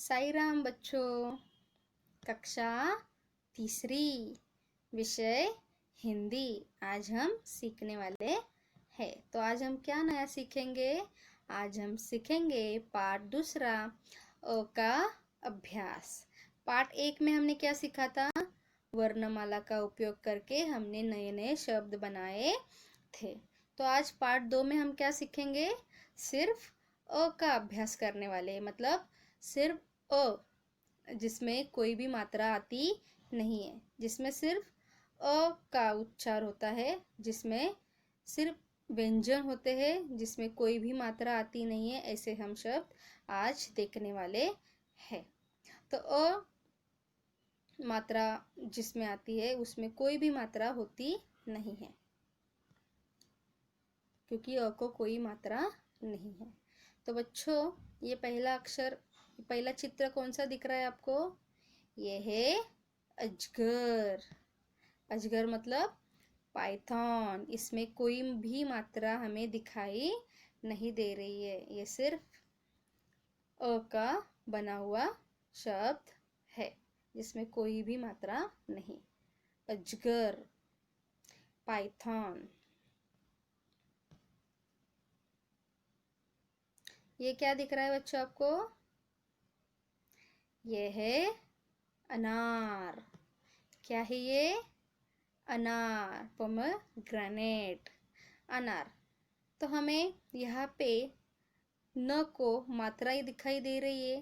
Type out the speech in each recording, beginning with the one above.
साई राम बच्चों। कक्षा तीसरी, विषय हिंदी। आज हम सीखने वाले हैं। तो आज हम क्या नया सीखेंगे? आज हम सीखेंगे पाठ दूसरा, अ का अभ्यास। पाठ एक में हमने क्या सीखा था? वर्णमाला का उपयोग करके हमने नए नए शब्द बनाए थे। तो आज पार्ट दो में हम क्या सीखेंगे? सिर्फ अ का अभ्यास करने वाले, मतलब सिर्फ अ जिसमें कोई भी मात्रा आती नहीं है, जिसमें सिर्फ अ का उच्चार होता है, जिसमें सिर्फ व्यंजन होते हैं, जिसमें कोई भी मात्रा आती नहीं है, ऐसे हम शब्द आज देखने वाले हैं। तो अ मात्रा जिसमें आती है उसमें कोई भी मात्रा होती नहीं है, क्योंकि अ को कोई मात्रा नहीं है। तो बच्चों, ये पहला अक्षर, पहला चित्र कौन सा दिख रहा है आपको? ये है अजगर। अजगर मतलब पाइथन। इसमें कोई भी मात्रा हमें दिखाई नहीं दे रही है, ये सिर्फ अ का बना हुआ शब्द है, जिसमें कोई भी मात्रा नहीं। अजगर, पाइथन। ये क्या दिख रहा है बच्चों आपको? ये है अनार। क्या है ये? अनार, पोमेग्रेनेट, अनार। तो हमें यहाँ पे न को मात्रा ही दिखाई दे रही है।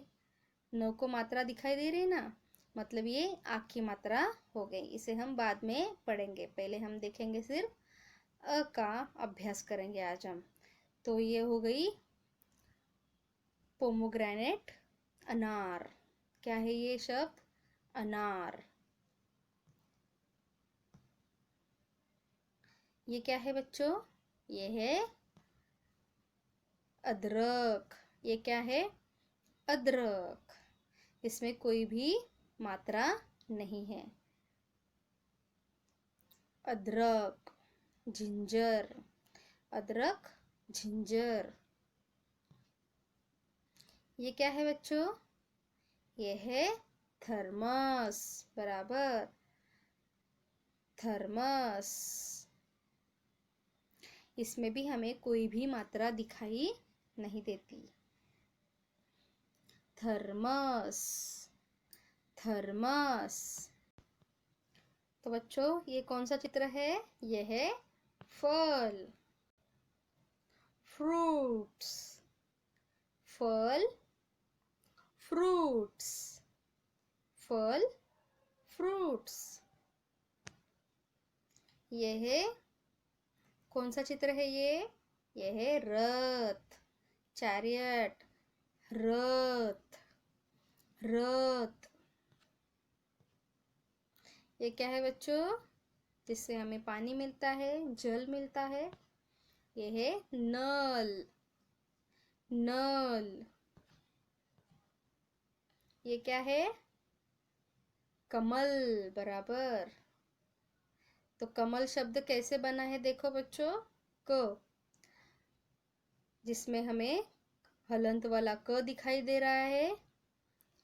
न को मात्रा दिखाई दे रही है ना, मतलब ये आ की मात्रा हो गई। इसे हम बाद में पढ़ेंगे, पहले हम देखेंगे सिर्फ अ का अभ्यास करेंगे आज हम। तो ये हो गई पोमोग्रेनेट, अनार। क्या है ये शब्द? अनार। ये क्या है बच्चों? ये है अदरक। ये क्या है? अदरक। इसमें कोई भी मात्रा नहीं है। अदरक, जिंजर। अदरक, जिंजर। ये क्या है बच्चों? ये है थर्मस, बराबर, थर्मस। इसमें भी हमें कोई भी मात्रा दिखाई नहीं देती। Thermos, thermos. तो बच्चों, ये कौन सा चित्र है? ये है फल, फ्रूट्स। फल, फ्रूट्स, फल, फ्रूट्स। ये है कौन सा चित्र है ये है रथ, चैरियट, रथ, रथ। ये क्या है बच्चों? जिससे हमें पानी मिलता है, जल मिलता है। ये है नल, नल। ये क्या है? कमल, बराबर। तो कमल शब्द कैसे बना है देखो बच्चों। क, जिसमें हमें हलंत वाला क दिखाई दे रहा है,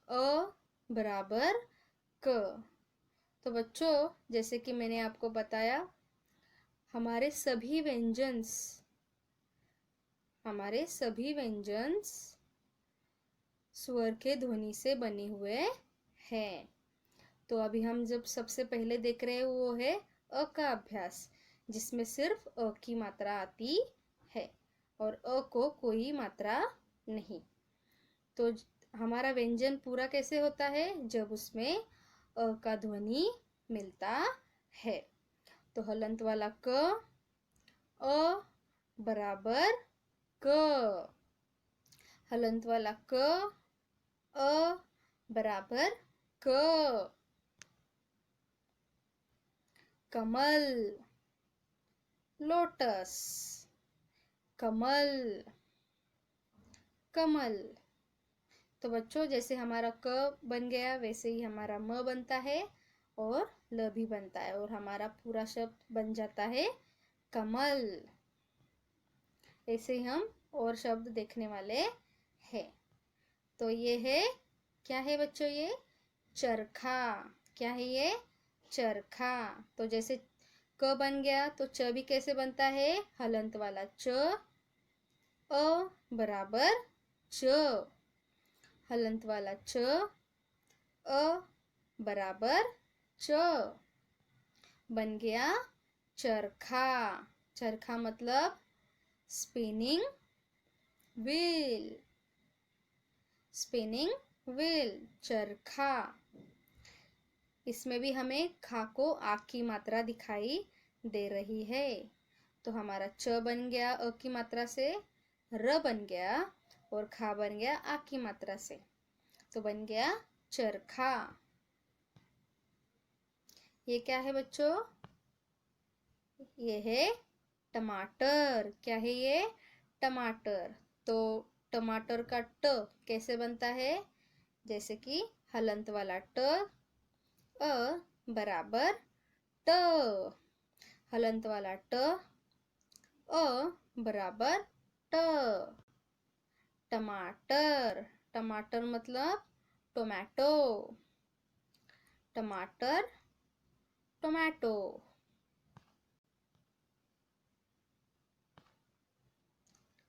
अ बराबर क। तो बच्चों, जैसे कि मैंने आपको बताया, हमारे सभी व्यंजन्स स्वर के ध्वनि से बने हुए हैं। तो अभी हम जब सबसे पहले देख रहे हैं वो है अ का अभ्यास, जिसमें सिर्फ अ की मात्रा आती है और अ को कोई मात्रा नहीं। तो हमारा व्यंजन पूरा कैसे होता है? जब उसमें अ का ध्वनि मिलता है। तो हलंत वाला क, अ बराबर क। हलंत वाला क, अ बराबर क। कमल, लोटस, कमल, कमल। तो बच्चों, जैसे हमारा क बन गया वैसे ही हमारा म बनता है और ल भी बनता है, और हमारा पूरा शब्द बन जाता है कमल। ऐसे ही हम और शब्द देखने वाले हैं। तो ये है क्या है बच्चों ये? चरखा। क्या है ये? चरखा। तो जैसे क बन गया तो च भी कैसे बनता है? हलंत वाला च। अ बराबर च। हलंत वाला च। अ बराबर च। बन गया चरखा। चरखा मतलब स्पिनिंग व्हील। स्पिनिंग व्हील, चरखा। इसमें भी हमें खा को आ की मात्रा दिखाई दे रही है। तो हमारा च बन गया अ की मात्रा से, र बन गया और खा बन गया आ की मात्रा से, तो बन गया चरखा। ये क्या है बच्चों? ये है टमाटर। क्या है ये? टमाटर। तो टमाटर का ट कैसे बनता है? जैसे कि हलंत वाला ट। अ बराबर ट। हलंत वाला ट। अ बराबर ट। टमाटर। टमाटर मतलब टोमेटो। टमाटर, टोमेटो।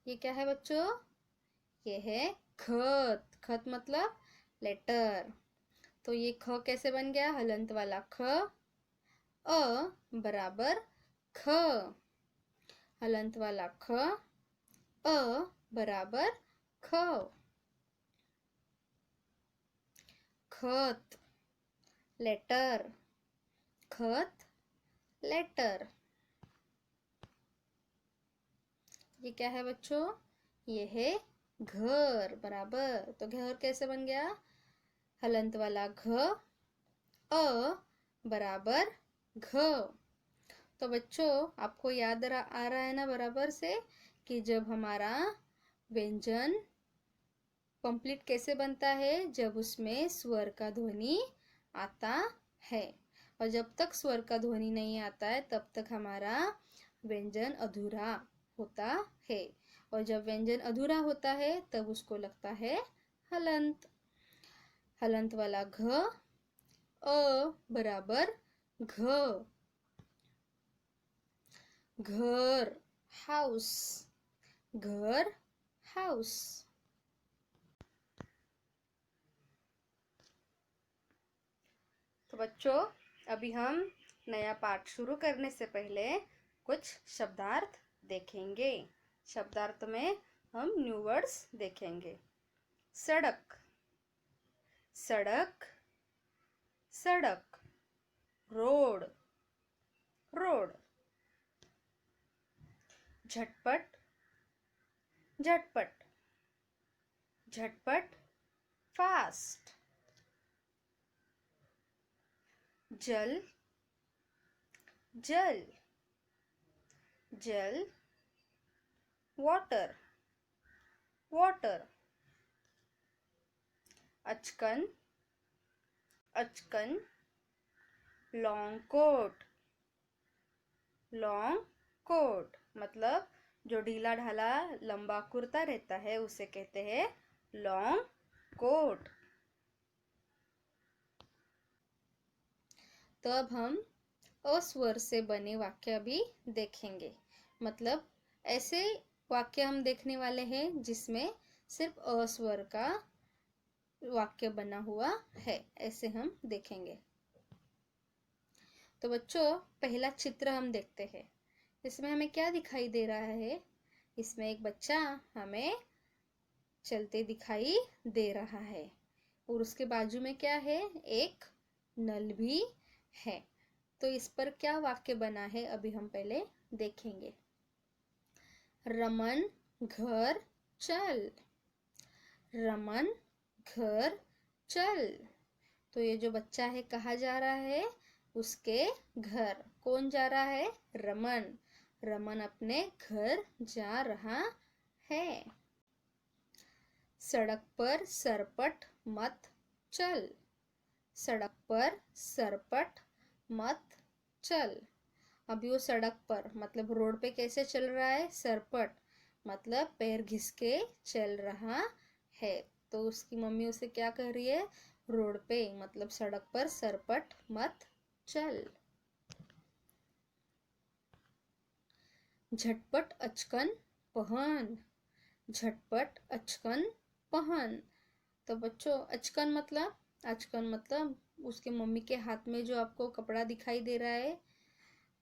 ये क्या है बच्चों? ये है खत। खत मतलब लेटर। तो ये ख कैसे बन गया? हलंत वाला ख। अ बराबर ख। हलंत वाला ख। अ बराबर ख। खत, लेटर। खत, लेटर। ये क्या है बच्चों? ये है घर। बराबर। तो घर कैसे बन गया? हलंत वाला घ। अ बराबर घ। तो बच्चों आपको याद आ रहा है ना बराबर से कि जब हमारा व्यंजन कंप्लीट कैसे बनता है? जब उसमें स्वर का ध्वनि आता है, और जब तक स्वर का ध्वनि नहीं आता है तब तक हमारा व्यंजन अधूरा होता है, और जब व्यंजन अधूरा होता है तब उसको लगता है हलंत। हलंत वाला घ। अ बराबर घ। घर, हाउस। घर, हाउस। तो बच्चों अभी हम नया पाठ शुरू करने से पहले कुछ शब्दार्थ देखेंगे। शब्दार्थ में हम न्यू वर्ड्स देखेंगे। सड़क, सड़क, सड़क। Road, road. झटपट, झटपट, झटपट, फास्ट। जल, जल, जल, वाटर, वाटर। अचकन, अचकन, लॉन्ग कोट, लॉन्ग कोट मतलब जो ढीला ढाला लंबा कुर्ता रहता है उसे कहते हैं लॉन्ग कोट। तो अब हम अस्वर से बने वाक्य भी देखेंगे। मतलब ऐसे वाक्य हम देखने वाले हैं जिसमें सिर्फ अस्वर का वाक्य बना हुआ है, ऐसे हम देखेंगे। तो बच्चों पहला चित्र हम देखते हैं। इसमें हमें क्या दिखाई दे रहा है? इसमें एक बच्चा हमें चलते दिखाई दे रहा है, और उसके बाजू में क्या है? एक नल भी है। तो इस पर क्या वाक्य बना है अभी हम पहले देखेंगे। रमन घर चल। रमन घर चल। तो ये जो बच्चा है कहाँ जा रहा है? उसके घर। कौन जा रहा है? रमन। रमन अपने घर जा रहा है। सड़क पर सरपट मत चल। सड़क पर सरपट मत चल। अभी वो सड़क पर मतलब रोड पे कैसे चल रहा है? सरपट मतलब पैर घिस के चल रहा है। तो उसकी मम्मी उसे क्या कह रही है, रोड पे मतलब सड़क पर सरपट मत चल। झटपट अचकन पहन, झटपट अचकन पहन। तो बच्चों अचकन मतलब उसके मम्मी के हाथ में जो आपको कपड़ा दिखाई दे रहा है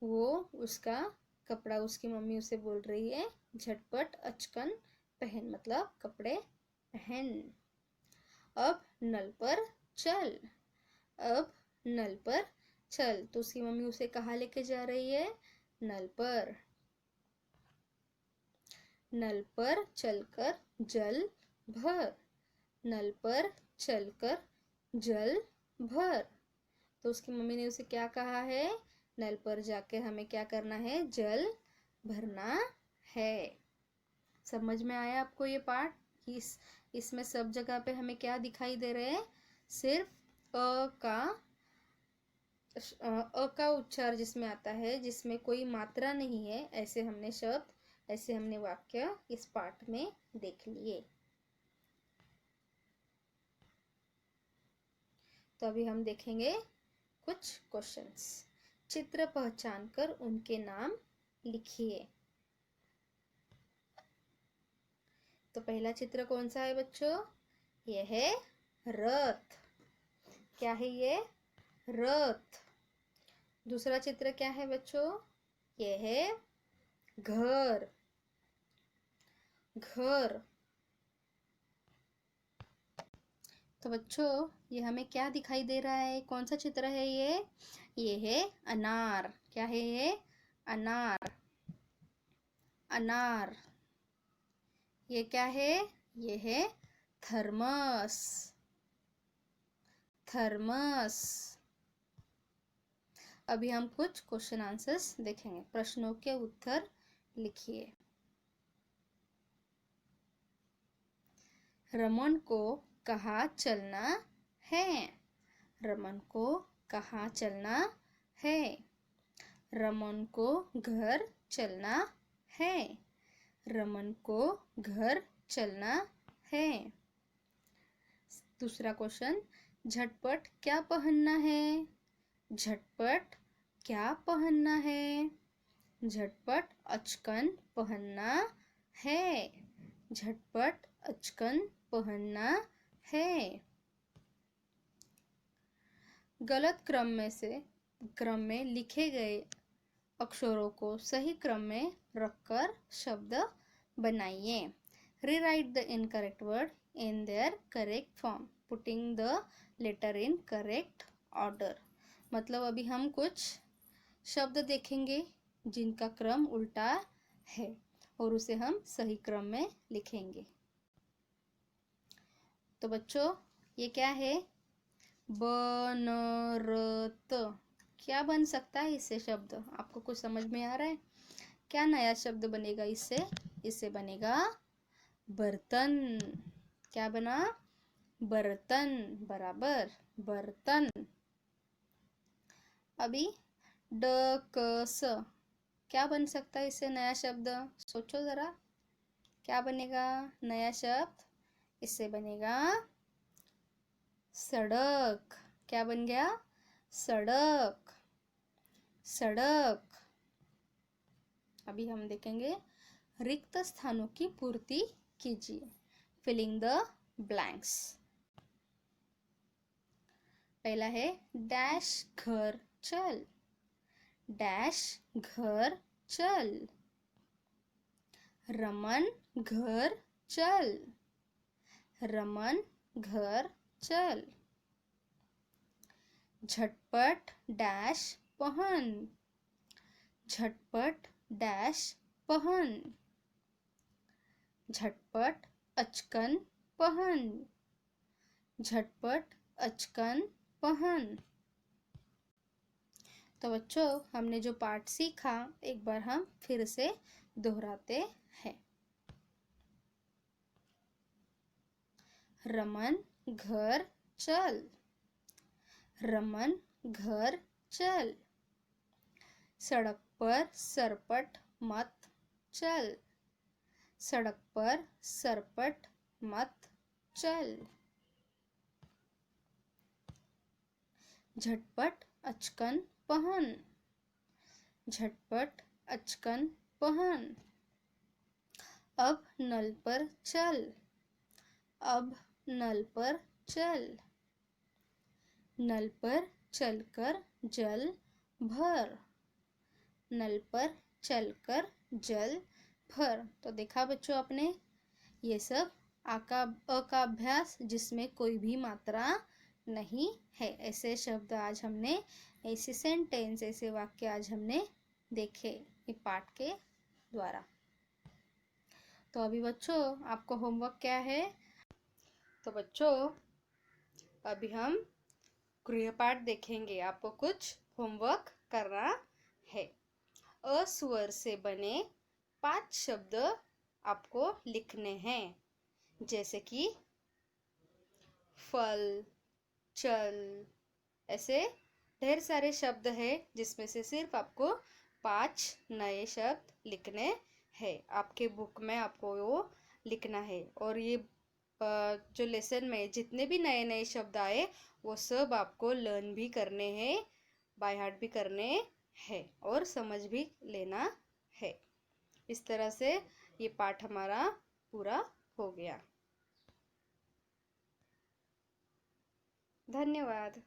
वो उसका कपड़ा। उसकी मम्मी उसे बोल रही है झटपट अचकन पहन मतलब कपड़े पहन। अब नल पर चल, अब नल पर चल। तो उसकी मम्मी उसे कहाँ लेके जा रही है, नल पर। नल पर चलकर जल भर, नल पर चलकर जल भर। तो उसकी मम्मी ने उसे क्या कहा है, नल पर जाके हमें क्या करना है, जल भरना है। समझ में आया आपको ये पार्ट? इसमें सब जगह पे हमें क्या दिखाई दे रहे हैं, सिर्फ अ का उच्चार जिसमें आता है, जिसमें कोई मात्रा नहीं है, ऐसे हमने शब्द, ऐसे हमने वाक्य इस पार्ट में देख लिए। तो अभी हम देखेंगे कुछ क्वेश्चंस। चित्र पहचान कर उनके नाम लिखिए। तो पहला चित्र कौन सा है बच्चों, यह है रथ। क्या है ये, रथ। दूसरा चित्र क्या है बच्चों, यह है घर, घर। तो बच्चों ये हमें क्या दिखाई दे रहा है, कौन सा चित्र है ये है अनार। क्या है ये, अनार, अनार। ये क्या है, ये है थर्मस, थर्मस। अभी हम कुछ क्वेश्चन आंसर्स देखेंगे। प्रश्नों के उत्तर लिखिए। रमन को कहाँ चलना है, रमन को कहाँ चलना है, रमन को घर चलना है, रमन को घर चलना है। दूसरा क्वेश्चन, झटपट क्या पहनना है, झटपट क्या पहनना है, झटपट अचकन पहनना है, झटपट अचकन पहनना है। गलत क्रम में लिखे गए अक्षरों को सही क्रम में रखकर शब्द बनाइए। Rewrite the incorrect word in their correct form, putting the letter in correct order। मतलब अभी हम कुछ शब्द देखेंगे जिनका क्रम उल्टा है और उसे हम सही क्रम में लिखेंगे। तो बच्चों ये क्या है, बनरत। क्या बन सकता है इससे शब्द, आपको कुछ समझ में आ रहा है? क्या नया शब्द बनेगा इससे, इससे बनेगा बर्तन। क्या बना, बर्तन, बराबर बर्तन। अभी डकस, क्या बन सकता है इससे नया शब्द, सोचो जरा, क्या बनेगा नया शब्द, इससे बनेगा सड़क। क्या बन गया, सड़क, सड़क। अभी हम देखेंगे रिक्त स्थानों की पूर्ति कीजिए, फिलिंग द ब्लैंक्स। पहला है डैश घर चल, डैश घर चल, रमन घर चल, रमन घर चल, झटपट डैश पहन, झटपट डैश पहन, झटपट अचकन पहन, झटपट अचकन पहन। तो बच्चों हमने जो पाठ सीखा एक बार हम फिर से दोहराते हैं। रमन घर चल, रमन घर चल, सड़क पर सरपट मत चल, सड़क पर सरपट मत चल। झटपट अचकन पहन। झटपट अचकन पहन। अब नल पर चल। अब नल पर चल। नल पर चलकर जल भर। नल पर चलकर जल भर। तो देखा बच्चों आपने, ये सब अ का अभ्यास जिसमें कोई भी मात्रा नहीं है, ऐसे शब्द आज हमने, ऐसे सेंटेंस, ऐसे वाक्य आज हमने देखे ये पाठ के द्वारा। तो अभी बच्चों आपको होमवर्क क्या है? तो बच्चों अभी हम गृहपाठ देखेंगे। आपको कुछ होमवर्क करना है। अ स्वर से बने 5 शब्द आपको लिखने हैं, जैसे कि फल, चल, ऐसे ढेर सारे शब्द हैं जिसमें से सिर्फ आपको 5 नए शब्द लिखने हैं। आपके बुक में आपको वो लिखना है। और ये जो लेसन में जितने भी नए नए शब्द आए वो सब आपको लर्न भी करने हैं, बाय हार्ट भी करने हैं और समझ भी लेना है। इस तरह से ये पाठ हमारा पूरा हो गया। धन्यवाद।